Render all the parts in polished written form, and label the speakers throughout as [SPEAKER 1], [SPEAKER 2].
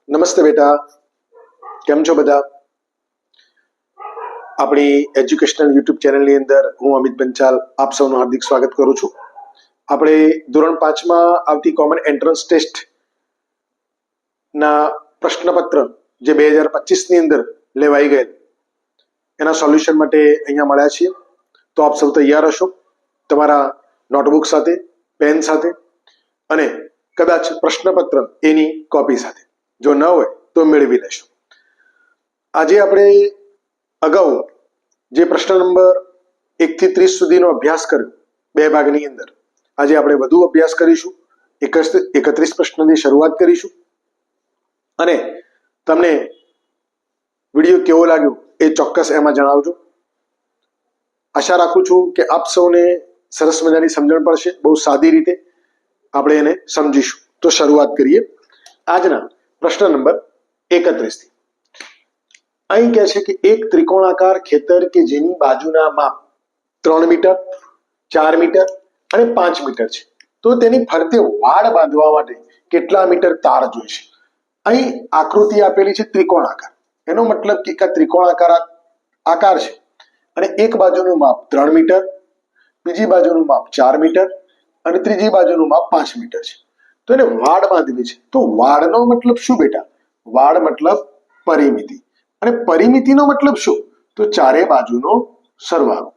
[SPEAKER 1] નમસ્તે બેટા, કેમ છો બધા? આપણી એજ્યુકેશનલ યુટ્યુબ ચેનલની અંદર હું અમિત પંચાલ આપ સૌનું હાર્દિક સ્વાગત કરું છું. આપણે ધોરણ 5માં આવતી કોમન એન્ટ્રન્સ ટેસ્ટ ના પ્રશ્નપત્ર જે 2025ની અંદર લેવાઈ ગયેલ એના સોલ્યુશન માટે અહીંયા મળ્યા છીએ. તો આપ સૌ તૈયાર હશો તમારા નોટબુક સાથે, પેન સાથે અને કદાચ પ્રશ્નપત્ર એની કોપી સાથે. જો ન હોય તો મેળવી લેશો. આજે આપણે અગાઉ જે પ્રશ્ન નંબર 1 થી 30 સુધીનો અભ્યાસ કર્યો બે ભાગની અંદર, આજે આપણે વધુ અભ્યાસ કરીશું. 31 પ્રશ્નની શરૂઆત કરીશું અને તમને વિડીયો કેવો લાગ્યો એ ચોક્કસ એમાં જણાવજો. આશા રાખું છું કે આપ સૌને સરસ મજાની સમજણ પડશે. બહુ સાદી રીતે આપણે એને સમજીશું. તો શરૂઆત કરીએ આજના પ્રશ્ન નંબર 31 થી. અહીં કહે છે કે એક ત્રિકોણાકાર ખેતર કે જેની બાજુના માપ 3 મીટર, 4 મીટર અને 5 મીટર છે, તો તેની ફરતે વાડ બાંધવા માટે કેટલા મીટર તાર જોઈશે? અહીં આકૃતિ આપેલી છે ત્રિકોણાકાર. એનો મતલબ કે આ ત્રિકોણાકાર આકાર છે અને એક બાજુનું માપ 3 મીટર, બીજી બાજુનું માપ 4 મીટર અને ત્રીજી બાજુનું માપ 5 મીટર છે. તો એને વાડ બાંધવી છે. તો વાડનો મતલબ શું બેટા? વાડ મતલબ પરિમિતિ, અને પરિમિતિનો મતલબ શું? તો ચારે બાજુનો સરવાળો.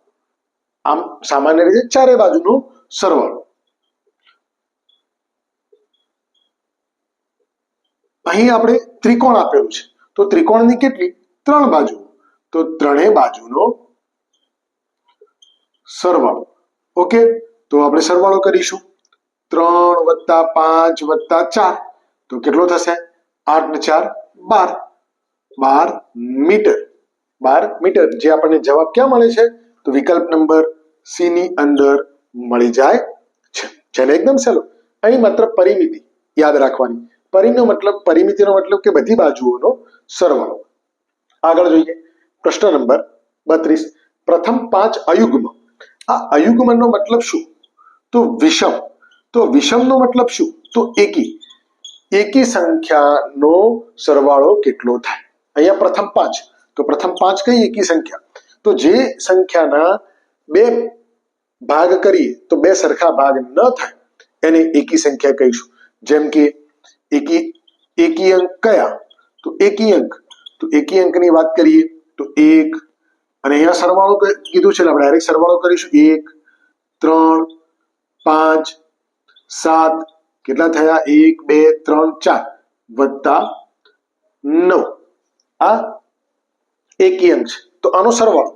[SPEAKER 1] આમ સામાન્ય રીતે ચારે બાજુનો સરવાળો. અહીં આપણે ત્રિકોણ આપેલું છે, તો ત્રિકોણની કેટલી? 3 બાજુ. તો ત્રણેય બાજુનો સરવાળો. ઓકે, તો આપણે સરવાળો કરીશું. 3 + 5 + 4 તો કેટલો થશે? 8 ને 4 12. 12 મીટર. 12 મીટર. જે આપણને જવાબ ક્યાં મળે છે? તો વિકલ્પ નંબર સી ની અંદર મળી જાય છે. જેને એકદમ સહેલો. અહીં માત્ર પરિમિતિ યાદ રાખવાની. પરિમિતિનો મતલબ કે બધી બાજુઓનો સરવાળો. આગળ જોઈએ પ્રશ્ન નંબર 32. પ્રથમ 5 અયુગ્મ. આ અયુગ્મનો મતલબ શું? તો વિષમ. તો વિષમનો મતલબ શું? તો એકી. એકી સંખ્યાનો સરવાળો કેટલો થાય? અહીંયા પ્રથમ 5. તો પ્રથમ 5 કઈ એકી સંખ્યા? તો જે સંખ્યાના 2 ભાગ કરીએ તો 2 સરખા ભાગ ન થાય એને એકી સંખ્યા કહીશું. જેમ કે એકી અંક કયા? તો એકી અંક. તો એકી અંકની વાત કરીએ તો 1, અને અહીંયા સરવાળો કીધું છે એટલે આપણે ડાયરેક્ટ સરવાળો કરીશું. 1, 3, 5, 7 કેટલા થયા? 1, 2, 3, 4 વત્તા 9. આ એકી અંક છે, તો આનો સરવાળો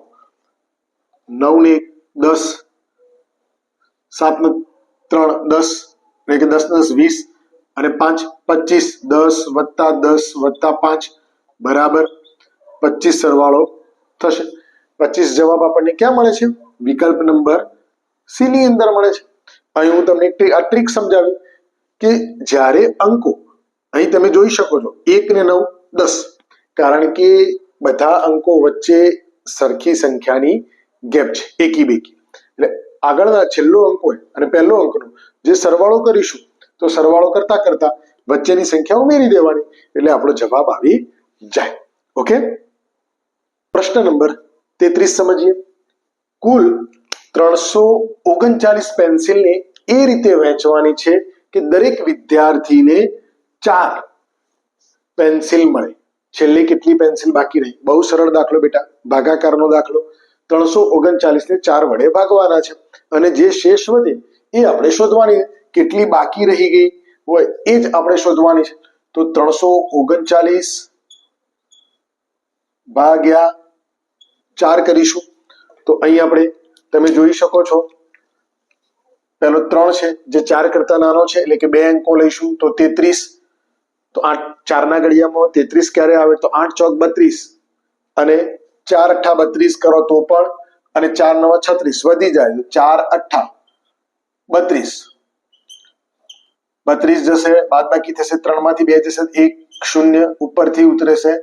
[SPEAKER 1] 9 ને 1 10, 7 ને 3 10, એટલે કે 10 ને 10 20 અને 5 25. 10 વત્તા 10 વત્તા 5 બરાબર 25 સરવાળો થશે. 25 જવાબ આપણને ક્યાં મળે છે? વિકલ્પ નંબર સી ની અંદર મળે છે. અહીં હું તમને આ ટ્રીક સમજાવી કે જ્યારે અંકો અહીં તમે જોઈ શકો છો 1 ને 9 10, કારણ કે બધા અંકો વચ્ચે સરખી સંખ્યાની ગેપ છે, એકી બેકી. એટલે આગળના છેલ્લો અંક હોય અને પહેલો અંકનો જે સરવાળો કરીશું તો સરવાળો કરતા કરતા વચ્ચેની સંખ્યા ઉમેરી દેવાની એટલે આપણો જવાબ આવી જાય. ઓકે, પ્રશ્ન નંબર 33 સમજીએ. કુલ 339 પેન્સિલને એ રીતે વહેંચવાની છે કે દરેક વિદ્યાર્થીને 4 પેન્સિલ મળે. છેલ્લે કેટલી પેન્સિલ બાકી રહી? બહુ સરળ દાખલો બેટા, ભાગાકારનો દાખલો. 339 ને 4 વડે ભાગવાના છે અને જે શેષ વધે એ આપણે શોધવાની. કેટલી બાકી રહી ગઈ હોય એ જ આપણે શોધવાની છે. તો 339 ભાગ્યા 4 કરીશું. તો અહીં આપણે તમે જોઈ શકો છો પેલો 3 છે જે 4 કરતા નાનો છે, એટલે કે 2 અંકો લઈશું તો 33. તો 4 ના ઘડિયામાં 33 ક્યારે આવે? તો 8 ચોક 32 અને 4 અઠ્ઠા 32 કરો તો પણ, અને 4 નવા 36 વધી જાય તો 4 અઠ્ઠા 32. 32 જશે, બાદ બાકી થશે, 3 માંથી 2 જશે, 1 0 ઉપરથી ઉતરેશે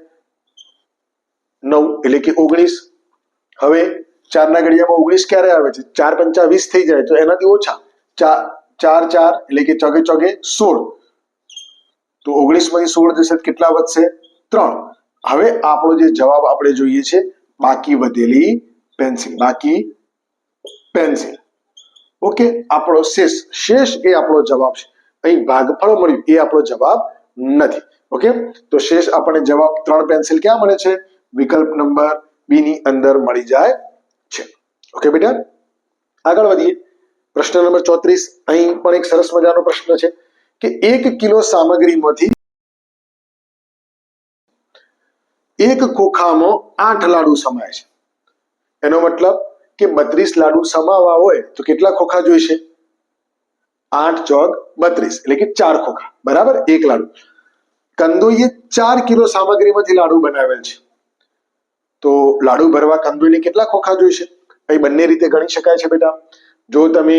[SPEAKER 1] 9 એટલે કે 19. હવે 4 ના ઘડિયામાં 19 ક્યારે આવે છે? 4 પંચા 20 થઈ જાય, તો એનાથી ઓછા 4 4 એટલે કે ચોગે ચોગે 16. તો 19 માંથી 16 જશે કેટલા વધશે? 3. હવે આપણો જે જવાબ આપણે જોઈએ છે બાકી વધેલી પેન્સિલ, બાકી પેન્સિલ. ઓકે, આપણો શેષ એ આપણો જવાબ છે. અહીં ભાગફળ મળ્યું એ આપણો જવાબ નથી. ઓકે, તો શેષ આપણને જવાબ 3 પેન્સિલ ક્યાં મળે છે? વિકલ્પ નંબર બી ની અંદર મળી જાય છે. ઓકે બેટા, આગળ વધીએ. પ્રશ્ન નંબર 34. અહીં પણ એક સરસ મજાનો પ્રશ્ન છે કે 1 કિલો સામગ્રીમાંથી એક ખોખામાં 8 લાડુ સમાય છે. એનો મતલબ કે 32 લાડુ સમાવવા હોય તો કેટલા ખોખા જોઈશે? 8 ચોક 32 એટલે કે 4 ખોખા, બરાબર? 1 લાડુ. કંદોઈએ 4 કિલો સામગ્રીમાંથી લાડુ બનાવેલ છે, તો લાડુ ભરવા કંદોઈને કેટલા ખોખા જોઈશે? અહીં બંને રીતે ગણી શકાય છે બેટા. જો તમે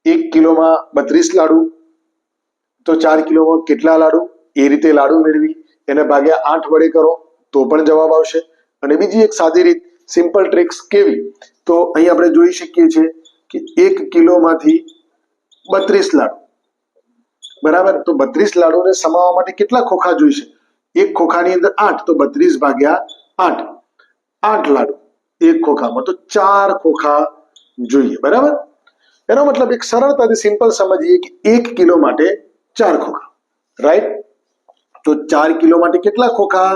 [SPEAKER 1] 1 કિલોમાં 32 લાડુ, તો 4 કિલોમાં કેટલા લાડુ, એ રીતે લાડુ મેળવી એને ભાગ્યા 8 વડે કરો તો પણ જવાબ આવશે. અને બીજી એક સાદી રીત, સિમ્પલ ટ્રિક્સ કેવી, તો અહીં આપણે જોઈ શકીએ છીએ કે 1 કિલોમાંથી 32 લાડુ, બરાબર? તો 32 લાડુને સમાવવા માટે કેટલા ખોખા જોઈશે? એક ખોખાની અંદર 8, તો 32 ભાગ્યા 8, 8 લાડુ એક ખોખામાં, તો 4 ખોખા જોઈએ, બરાબર? એનો મતલબ એક સરળતાથી સિમ્પલ સમજીએ કે 1 કિલો માટે 4 ખોખા, રાઈટ? તો 4 કિલો માટે કેટલા ખોખા?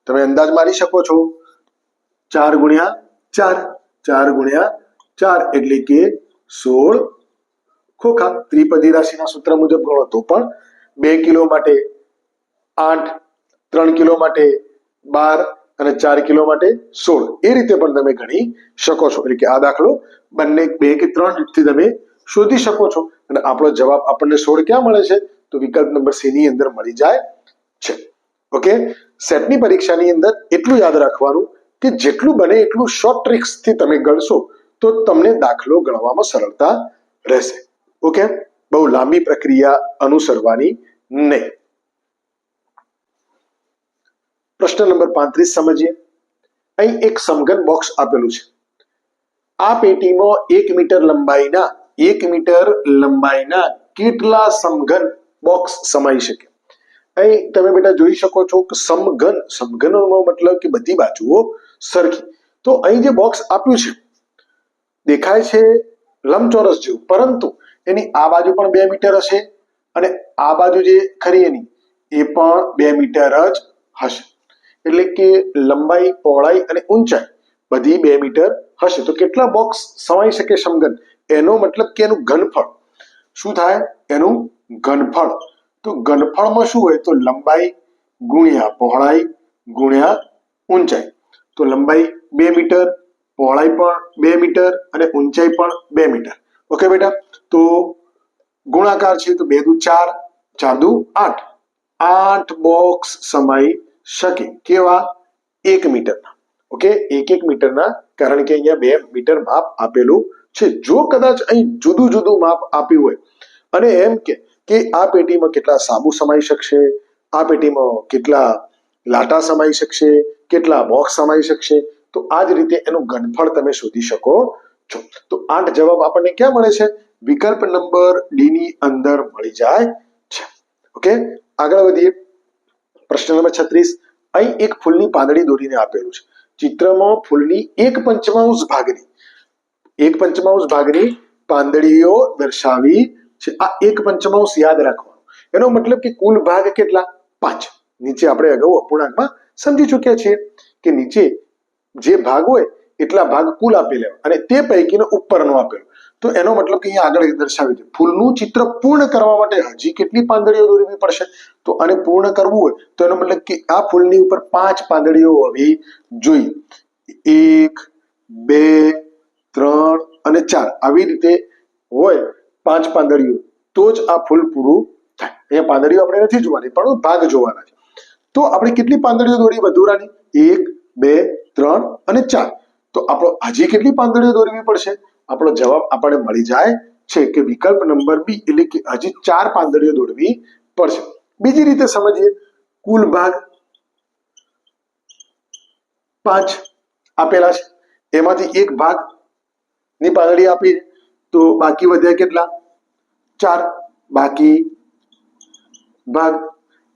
[SPEAKER 1] તમે અંદાજ મારી શકો છો. 4 ગુણ્યા 4, 4 ગુણ્યા 4 એટલે કે 16 ખોખા. ત્રિપદી રાશિના સૂત્ર મુજબ ગણો તો પણ 2 કિલો માટે 8, 3 કિલો માટે 12 અને 4 કિલો માટે 16, એ રીતે પણ તમે ગણી શકો છો. એટલે કે આ દાખલો બંને 2 કે 3 રીતથી તમે શોધી શકો છો. અને આપણો જવાબ આપણને 16 ક્યાં મળે છે? તો વિકલ્પ નંબર સી ની અંદર મળી જાય છે. ઓકે, સેટની પરીક્ષાની અંદર એટલું યાદ રાખવાનું કે જેટલું બને એટલું શોર્ટ ટ્રિક્સ થી તમે ગણશો તો તમને દાખલો ગણવામાં સરળતા રહેશે. ઓકે, બહુ લાંબી પ્રક્રિયા અનુસરવાની નહીં. પ્રશ્ન નંબર 35 સમજીએ. અહીં એક સમઘન બોક્સ આપેલું છે. આ પેટીમાં 1 મીટર લંબાઈના કેટલા સમઘન બોક્સ સમાઈ શકે? અહીં તમે બેટા જોઈ શકો છો કે સમઘનનો મતલબ કે બધી બાજુઓ સરખી. તો અહીં જે બોક્સ આપ્યું છે દેખાય છે લંબચોરસ જેવું, પરંતુ એની આ બાજુ પણ 2 મીટર હશે અને આ બાજુ જે ખરી એની એ પણ 2 મીટર જ હશે. એટલે કે લંબાઈ, પહોળાઈ અને ઊંચાઈ બધી 2 મીટર હશે. તો કેટલા બોક્સ સમાઈ શકે સમઘન? એનો મતલબ કે એનું ઘનફળ શું થાય? એનું ઘનફળ. તો ઘનફળમાં શું હોય? તો લંબાઈ ગુણ્યા પહોળાઈ ગુણ્યા ઊંચાઈ. તો લંબાઈ 2 મીટર, પહોળાઈ પણ 2 મીટર અને ઊંચાઈ પણ 2 મીટર. ઓકે બેટા, તો ગુણાકાર છે તો 2 દુ 4, 4 દુ 8, 8 બોક્સ સમાઈ શકે. કેવા? 1 મીટરના. ઓકે, 1 મીટરના, કારણ કે અહીંયા 2 મીટર માપ આપેલું છે. જો કદાચ અહીં જુદું જુદું માપ આપ્યું હોય અને એમ કે આ પેટીમાં કેટલા સાબુ સમાઈ શકશે, આ પેટીમાં કેટલા લાટા સમાઈ શકશે, કેટલા બોક્સ સમાઈ શકશે, તો આ જ રીતે એનું ઘનફળ તમે શોધી શકો છો. તો 8 જવાબ આપણને ક્યાં મળે છે? વિકલ્પ નંબર ડી ની અંદર મળી જાય છે. ઓકે, આગળ વધીએ. પ્રશ્ન નંબર 36. અહીં એક ફૂલની પાંદડી દોરીને આપેલું છે. ચિત્રમાં ફૂલની 1/5 ભાગની પાંદડીઓ દર્શાવી છે. આ 1/5 યાદ રાખવાનું. એનો મતલબ કે કુલ ભાગ કેટલા? 5. નીચે આપણે અગાઉ અપૂર્ણાંકમાં સમજી ચૂક્યા છીએ કે નીચે જે ભાગ હોય એટલા ભાગ કુલ આપેલા અને તે પૈકીનો ઉપરનો આપેલો. તો એનો મતલબ કે અહીંયા આગળ દર્શાવ્યું છે. ફૂલનું ચિત્ર પૂર્ણ કરવા માટે હજી કેટલી પાંદડીઓ દોરવી પડશે? તો આને પૂર્ણ કરવું હોય તો એનો મતલબ કે આ ફૂલની ઉપર 5 પાંદડીઓ હોવી જોઈએ. 1, 2, 3 અને 4 આવી રીતે હોય 5 પાંદડીઓ, તો જ આ ફૂલ પૂરું થાય. અહીંયા પાંદડીઓ આપણે નથી જોવાની, પણ ભાગ જોવાના છે. તો આપણે કેટલી પાંદડીઓ દોરી વધુરાની? 1, 2, 3 અને 4. તો આપણો હજી કેટલી પાંદડીઓ દોરવી પડશે? આપણો જવાબ આપણને મળી જાય છે કે વિકલ્પ નંબર બી, એટલે કે હજી 4 પાંદડીઓ દોરવી પડશે. બીજી રીતે સમજીએ. કુલ ભાગ 5 આપેલા છે, એમાંથી એક ભાગ ની પાંદડી આપી, તો બાકી વધ્યા કેટલા? 4 બાકી ભાગ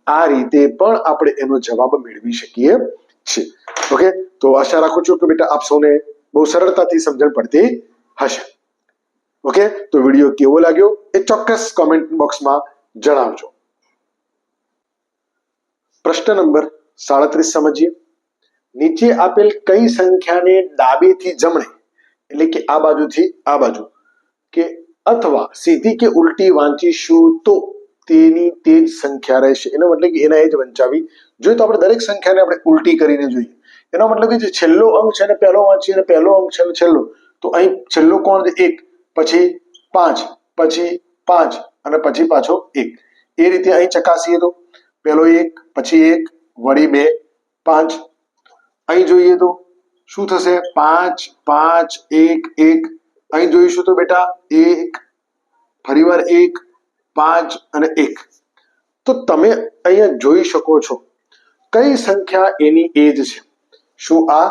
[SPEAKER 1] આ રીતે પણ આપણે એનો જવાબ મેળવી શકીએ છીએ ઓકે તો આશા રાખું છું કે બેટા આપ સૌને બહુ સરળતાથી સમજણ પડતી હશે ઓકે તો વિડીયો કેવો લાગ્યો એ ચોક્કસ કોમેન્ટ બોક્સમાં જણાવજો પ્રશ્ન નંબર 37 સમજીએ નીચે આપેલ કઈ સંખ્યાને ડાબેથી જમણે એટલે કે આ બાજુથી આ બાજુ કે અથવા સીધી કે ઉલટી વાંચીશું તો તેની તે જ સંખ્યા રહેશે એનો મતલબ કે એના એ જ વંચાવી જોઈએ તો આપણે દરેક સંખ્યાને આપણે ઉલટી કરીને જોઈએ એનો મતલબ કે જે છેલ્લો અંક છે ને પહેલો વાંચીએ અને પહેલો અંક છે ને છેલ્લો તો અહીં છેલ્લો કોણ છે 1 પછી 5 પછી 5 અને પછી પાછો 1 એ રીતે અહીં ચકાસીએ તો પહેલો 1 પછી 1 વળી 2 5 અહીં જોઈએ તો શું થશે 5 5 1 1 અહીં જોઈશું તો બેટા 1 ફરીવાર 1 5 અને 1 તો તમે અહીંયા જોઈ શકો છો કઈ સંખ્યા એની એ જ છે શું આ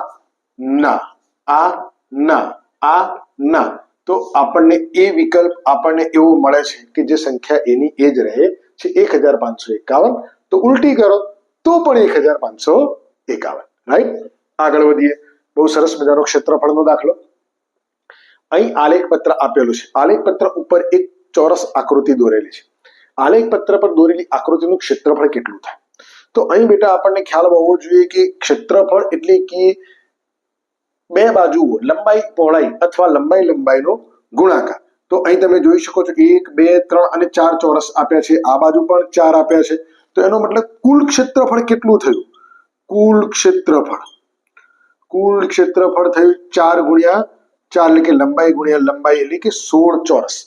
[SPEAKER 1] ના તો આપણને એ વિકલ્પ આપણને એવો મળે છે કે જે સંખ્યા એની એ જ રહે છે 1551 તો ઉલટી કરો તો પણ 1551 રાઈટ આગળ વધીએ બહુ સરસ મજાનો ક્ષેત્રફળનો દાખલો અહીં આલેખ પત્ર આપેલું છે આલેખ પત્ર ઉપર એક ચોરસ આકૃતિ દોરેલી છે આલેખ પત્ર પર દોરેલી આકૃતિનું ક્ષેત્રફળ કેટલું થાય તો અહીં બેટા આપણને ખ્યાલ હોવો જોઈએ કે ક્ષેત્રફળ એટલે કે બે બાજુઓ લંબાઈ પહોળાઈ અથવા લંબાઈ લંબાઈનો ગુણાકાર તો અહીં તમે જોઈ શકો છો 1 2 3 અને 4 ચોરસ આપ્યા છે આ બાજુ પણ 4 આપ્યા છે તો એનો મતલબ કુલ ક્ષેત્રફળ કેટલું થયું કુલ ક્ષેત્રફળ થયું 4 ગુણ્યા 4 એટલે કે લંબાઈ ગુણ્યા લંબાઈ એટલે કે 16 ચોરસ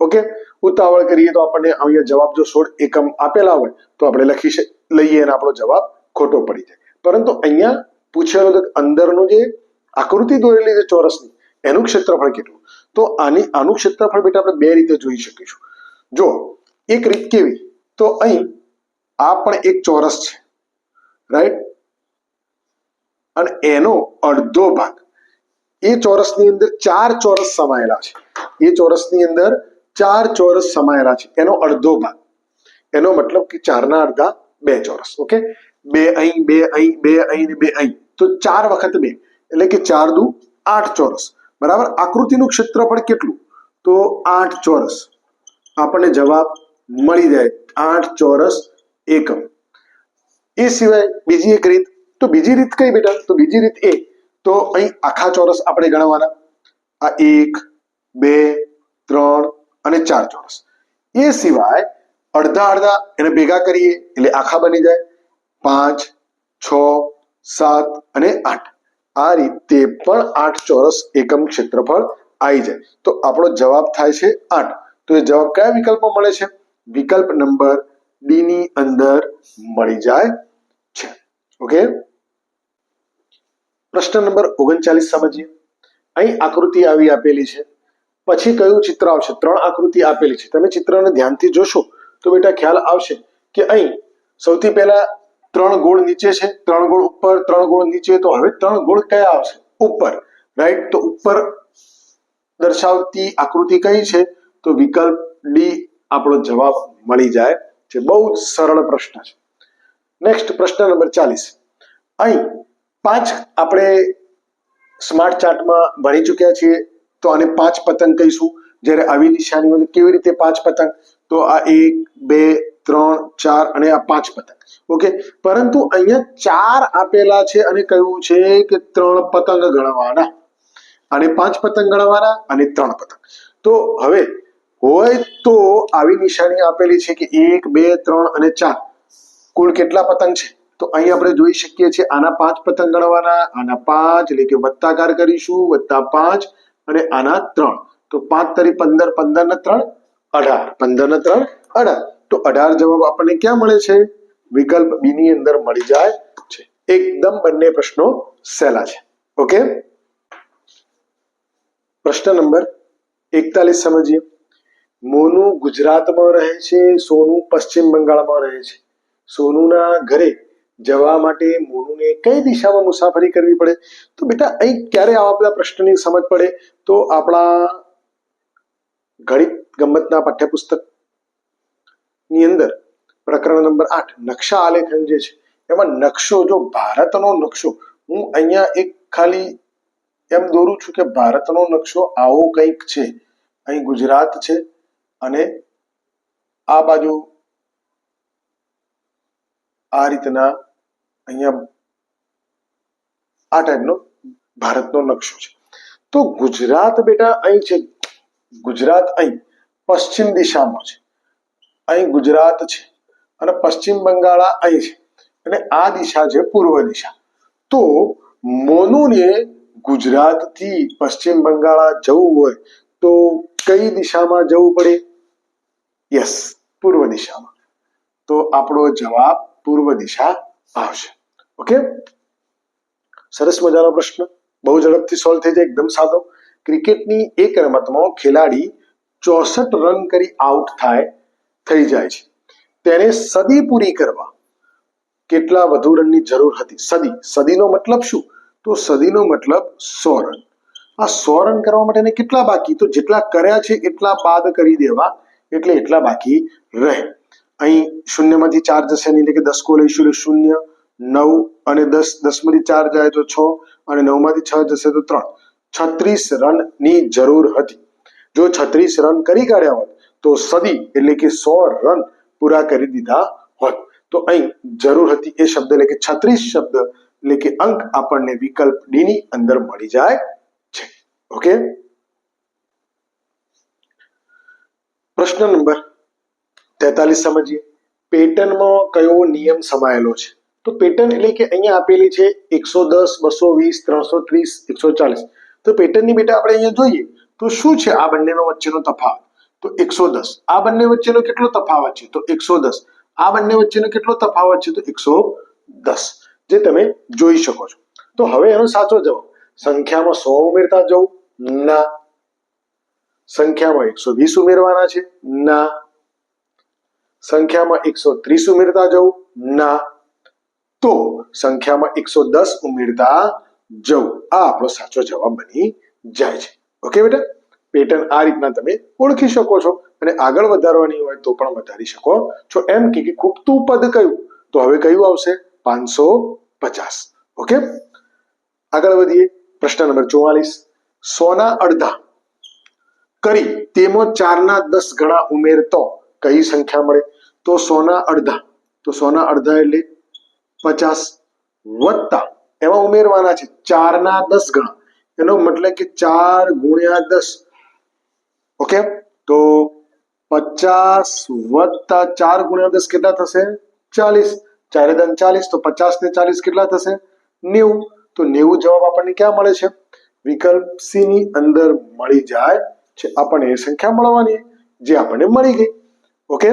[SPEAKER 1] ઓકે ઉતાવળ કરીએ તો આપણને અહીંયા જવાબ જો 16 એકમ આપેલા હોય તો આપણે લખી લઈએ અને આપણો જવાબ ખોટો પડી જાય પરંતુ અહીંયા પૂછેલો તો અંદરનું જે આકૃતિ દોરેલી છે ચોરસની એનું ક્ષેત્રફળ કેટલું તો આનું ક્ષેત્રફળ બેટા આપણે બે રીતે જોઈ શકીશું જો એક રીત કેવી તો અહીં આ પણ એક ચોરસ છે રાઈટ અને એનો અડધો ભાગ એ ચોરસની અંદર 4 ચોરસ સમાયેલા છે એ ચોરસની અંદર 4 ચોરસ સમાયેલા છે એનો અડધો ભાગ એનો મતલબ કે 4 ના અડધા 2 ચોરસ ઓકે 2 અહીં 2 અહીં 2 અહીં ને 2 અહીં તો 4 વખત 2 એટલે કે 4 દુ 8 ચોરસ બરાબર આકૃતિનું ક્ષેત્રફળ કેટલું તો 8 ચોરસ આપણને જવાબ મળી જાય 8 ચોરસ એકમ એ સિવાય બીજી એક રીત તો બીજી રીત કઈ બેટા તો બીજી રીત એ તો અહીં આખા ચોરસ આપણે ગણવાના આ 1 2 3 અને 4 ચોરસ એ સિવાય અડધા અડધા એને ભેગા કરીએ એટલે આખા બની જાય 5 6 7 અને 8 આ રીતે પણ 8 ચોરસ એકમ ક્ષેત્રફળ આવી જાય તો આપણો જવાબ થાય છે 8 તો એ જવાબ કયા વિકલ્પમાં મળે છે વિકલ્પ નંબર ડી ની અંદર મળી જાય છે ઓકે પ્રશ્ન નંબર 39 સમજીએ અહીં આકૃતિ આવી આપેલી છે પછી કયું ચિત્ર આવશે 3 આકૃતિ આપેલી છે તમે ચિત્રને ધ્યાનથી જોશો તો બેટા ખ્યાલ આવશે કે અહીં સૌથી પહેલા 3 ગોળ નીચે છે 3 ગોળ ઉપર 3 ગોળ નીચે તો હવે 3 ગોળ કયા આવશે ઉપર રાઈટ તો ઉપર દર્શાવતી આકૃતિ કઈ છે તો વિકલ્પ ડી આપણો જવાબ મળી જાય છે બહુ સરળ પ્રશ્ન છે નેક્સ્ટ પ્રશ્ન નંબર 40 અહીં 5 આપણે સ્માર્ટ ચાર્ટમાં ભણી ચૂક્યા છીએ તો આને 5 પતંગ કહીશું જ્યારે આવી નિશાનીઓ કેવી રીતે 5 પતંગ તો આ 1 2 3 4 અને આ 5 પતંગ ઓકે પરંતુ અહીંયા 4 આપેલા છે અને કહ્યું છે કે 3 પતંગ ગણવાના અને 5 પતંગ ગણવાના અને 3 પતંગ તો હવે હોય તો આવી નિશાની આપેલી છે કે 1 2 3 અને 4 કુલ કેટલા પતંગ છે તો અહીં આપણે જોઈ શકીએ છીએ આના 5 પતંગ ગણવાના આના 5 એટલે કે વત્તાકાર કરીશું +5 અને આના 3 તો 5 તરી 15 15 ને 3 18 15 ને 3 18 તો 18 જવાબ આપણને ક્યાં મળે છે વિકલ્પ બી ની અંદર મળી જાય છે એકદમ બંને પ્રશ્નો સહેલા છે ઓકે પ્રશ્ન નંબર 41 સમજીએ મોનુ ગુજરાતમાં રહે છે સોનુ પશ્ચિમ બંગાળમાં રહે છે સોનુના ઘરે જવા માટે મોનુને કઈ દિશામાં મુસાફરી કરવી પડે તો બેટા અહીં ક્યારે આવા બધા પ્રશ્નની સમજ પડે તો આપણા ગણિત ગમ્મતના પાઠ્યપુસ્તકની અંદર પ્રકરણ નંબર 8 નકશા આલેખન જે છે એમાં નકશો, જો ભારતનો નકશો હું અહીંયા એક ખાલી એમ દોરું છું કે ભારતનો નકશો આવો કંઈક છે. અહીં ગુજરાત છે અને આ બાજુ આ રીતના અહીંયા આ ટાઈપનો ભારતનો નકશો છે. તો ગુજરાત બેટા અહીં છે, ગુજરાત અહીં પશ્ચિમ દિશામાં છે, અહીં ગુજરાત છે અને પશ્ચિમ બંગાળ અહીં છે અને આ દિશા છે પૂર્વ દિશા. તો મોનુને ગુજરાતથી પશ્ચિમ બંગાળ જવું હોય તો કઈ દિશામાં જવું પડે? યસ, પૂર્વ દિશામાં. તો આપણો જવાબ પૂર્વ દિશા આવશે. ઓકે, સરસ મજાનો પ્રશ્ન, બહુ ઝડપથી સોલ્વ થઈ જાય, એકદમ સાદો. ક્રિકેટની એક રમતમાં ખેલાડી 64 રન કરી આઉટ થઈ જાય છે, તેને સદી પૂરી કરવા કેટલા વધુ રનની જરૂર હતી? સદીનો મતલબ શું? તો સદીનો મતલબ 100 રન. આ 100 રન કરવા માટે કેટલા બાકી? તો જેટલા કર્યા છે એટલા બાદ કરી દેવા, એટલે એટલા બાકી રહે. અહીં શૂન્યમાંથી 4 જશે એટલે કે 10 કો લઈશું એટલે 0, 9 અને 10, 10 માંથી 4 જાય તો 6 અને 9 માંથી 6 જશે તો 3. 36 રનની જરૂર હતી. જો 36 રન કરી કાઢ્યા હોત તો સદી એટલે કે 100 રન પૂરા કરી દીધા હોત. તો અહીં જરૂર હતી એ શબ્દ એટલે કે 36 શબ્દ એટલે કે અંક આપણને વિકલ્પ ડી ની અંદર મળી જાય છે. ઓકે, પ્રશ્ન નંબર 43 સમજીએ. પેટર્નમાં કયો નિયમ સમાયેલો છે? તો પેટર્ન એટલે કે અહીંયા આપેલી છે 110, 220, 330, 140. તો પેટર્નની બેટા આપણે અહીંયા જોઈએ તો શું છે આ બંનેનો વચ્ચેનો તફાવત? તો 110. આ બંને વચ્ચેનો કેટલો તફાવત છે? તો 110. આ બંને વચ્ચેનો કેટલો તફાવત છે? તો 110, જે તમે જોઈ શકો છો. તો હવે એનો સાચો જવાબ, સંખ્યામાં 100 ઉમેરતા જવું? ના. સંખ્યામાં 120 ઉમેરવાના છે? ના. સંખ્યામાં 130 ઉમેરતા જવું? ના. તો સંખ્યામાં 110 ઉમેરતા જવું, આ આપણો સાચો જવાબ બની જાય છે. ઓકે બેટા, પેટર્ન આ રીતના તમે ઓળખી શકો છો અને આગળ વધારવાની હોય તો પણ વધારી શકો છો. એમ કે ખૂટતું પદ કયું? તો હવે કયું આવશે? 550. ઓકે, આગળ વધીએ. પ્રશ્ન નંબર 44. 100 ના અડધા કરી તેમાં 4 ના 10 ગણા ઉમેરતો કઈ સંખ્યા મળે? તો 100 ના અડધા, તો 100 ના અડધા એટલે 50 વત્તા એમાં ઉમેરવાના છે 4 ના 10 ગણા, એનો મતલબ કે 4 ગુણ્યા 10. ઓકે, તો 50 વત્તા 4 ગુણ્યા 10 કેટલા થશે? 40. 4 દન 40, તો 50 ને 40 કેટલા થશે? 90. તો 90 જવાબ આપણને ક્યાં મળે છે? વિકલ્પ સી ની અંદર મળી જાય છે. આપણને એ સંખ્યા મળવાની જે આપણને મળી ગઈ. ઓકે,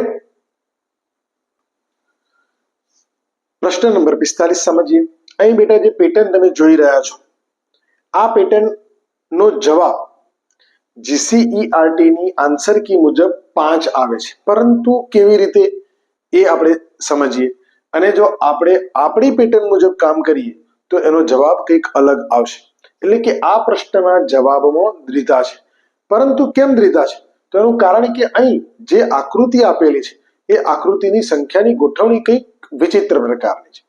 [SPEAKER 1] પ્રશ્ન નંબર 45 સમજીએ. અહીં બેટા જે પેટર્ન તમે જોઈ રહ્યા છો, આ પેટર્ન નો જવાબ જીસીઈઆરટી ની આન્સર કી મુજબ 5 આવે છે, પરંતુ કેવી રીતે એ આપણે સમજીએ. અને જો આપણે આપણી પેટર્ન મુજબ કામ કરીએ તો એનો જવાબ કંઈક અલગ આવશે. એટલે કે આ પ્રશ્નના જવાબમાં દ્વિધા છે. પરંતુ કેમ દ્વિધા છે? તો એનું કારણ કે અહીં જે આકૃતિ આપેલી છે એ આકૃતિની સંખ્યાની ગોઠવણી કંઈક વિચિત્ર પ્રકારની છે.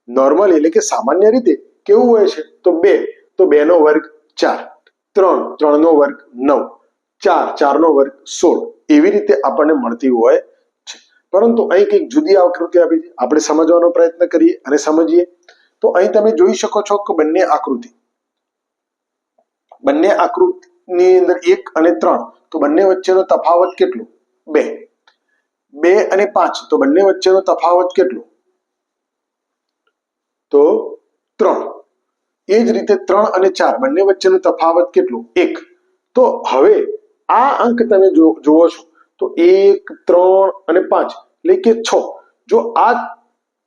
[SPEAKER 1] નોર્મલી એટલે કે સામાન્ય રીતે કેવું હોય છે? તો 2, તો 2 નો વર્ગ 4, 3, 3 નો વર્ગ 9, 4, 4 નો વર્ગ 16, એવી રીતે આપણને મળતી હોય છે. પરંતુ અહીં કંઈક જુદી આકૃતિ આપી છે. આપણે સમજવાનો પ્રયત્ન કરીએ અને સમજીએ. તો અહીં તમે જોઈ શકો છો કે બંને આકૃતિની અંદર 1 અને 3, તો બંને વચ્ચેનો તફાવત કેટલો? 2. 2 અને 5, તો બંને વચ્ચેનો તફાવત કેટલો? તો 3. એ જ રીતે 3 અને 4 બંને વચ્ચેનો તફાવત કેટલો? 1. તો હવે આ અંક તમે જુઓ છો તો 1, 3 અને 5 એટલે કે 6. જો આ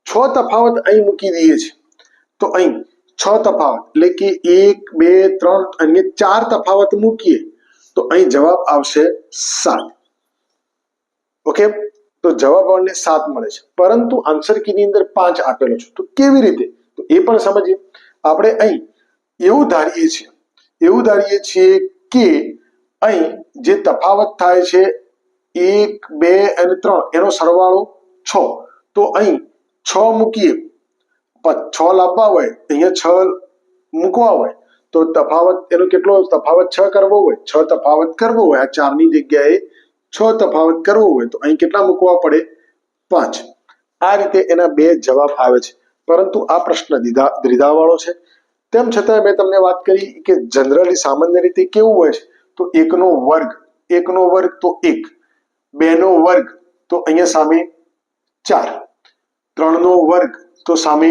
[SPEAKER 1] 6 તફાવત અહીં મૂકી દઈએ છે તો અહીં 6 તફાવત એટલે કે 1, 2, 3 અને 4 તફાવત મૂકીએ તો અહીં જવાબ આવશે 7. ઓકે, તો જવાબ આપણને 7 મળે છે, પરંતુ આન્સર કીની અંદર 5 આપેલો છે. તો કેવી રીતે? તો એ પણ સમજીએ. આપણે અહીં એવું ધારીએ છીએ કે અહીં જે તફાવત થાય છે 1, 2 અને 3 એનો સરવાળો 6. તો અહીં 6 મૂકીએ, 6 લાવવા હોય અહીંયા 6 મૂકવા હોય તો તફાવત એનો કેટલો તફાવત 6 કરવો હોય, 6 તફાવત કરવો હોય, આ 4 ની જગ્યાએ 6 તફાવત કરવો હોય તો અહીં કેટલા મૂકવા પડે? 5. આ રીતે એના બે જવાબ આવે છે. પરંતુ આ પ્રશ્ન દ્વિધાવાળો છે. તેમ છતાં મેં તમને વાત કરી કે જનરલી સામાન્ય રીતે કેવું હોય છે તો 1 નો વર્ગ, 1 નો વર્ગ તો 1, 2 નો વર્ગ તો અહીંયા સામે 4, 3 નો વર્ગ તો સામે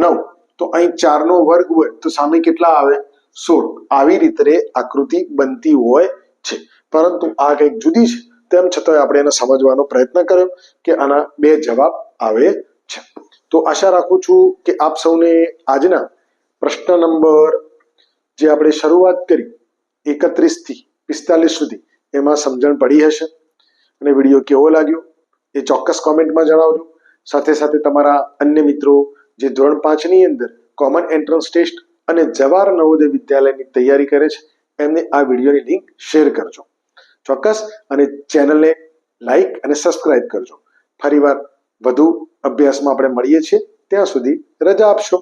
[SPEAKER 1] 9, તો અહીં 4 નો વર્ગ હોય તો સામે કેટલા આવે? 16. આવી રીતે આકૃતિ બનતી હોય છે. પરંતુ આ કંઈક જુદી છે. તેમ છતાં આપણે એને સમજવાનો પ્રયત્ન કર્યો કે આના બે જવાબ આવે છે. તો આશા રાખું છું કે આપ સૌને આજના પ્રશ્ન નંબર જે આપણે શરૂઆત કરી 31 થી 45 સુધી એમાં સમજણ પડી હશે. અને વિડીયો કેવો લાગ્યો એ ચોક્કસ કોમેન્ટમાં જણાવજો. સાથે સાથે તમારા અન્ય મિત્રો જે ધોરણ 5 ની અંદર કોમન એન્ટ્રન્સ ટેસ્ટ અને જવાહર નવોદય વિદ્યાલયની તૈયારી કરે છે એમને આ વિડીયોની લિંક શેર કરજો ચોક્કસ. અને ચેનલને લાઈક અને સબસ્ક્રાઇબ કરજો. ફરીવાર વધુ અભ્યાસમાં આપણે મળીએ છીએ. ત્યાં સુધી રજા આપશો.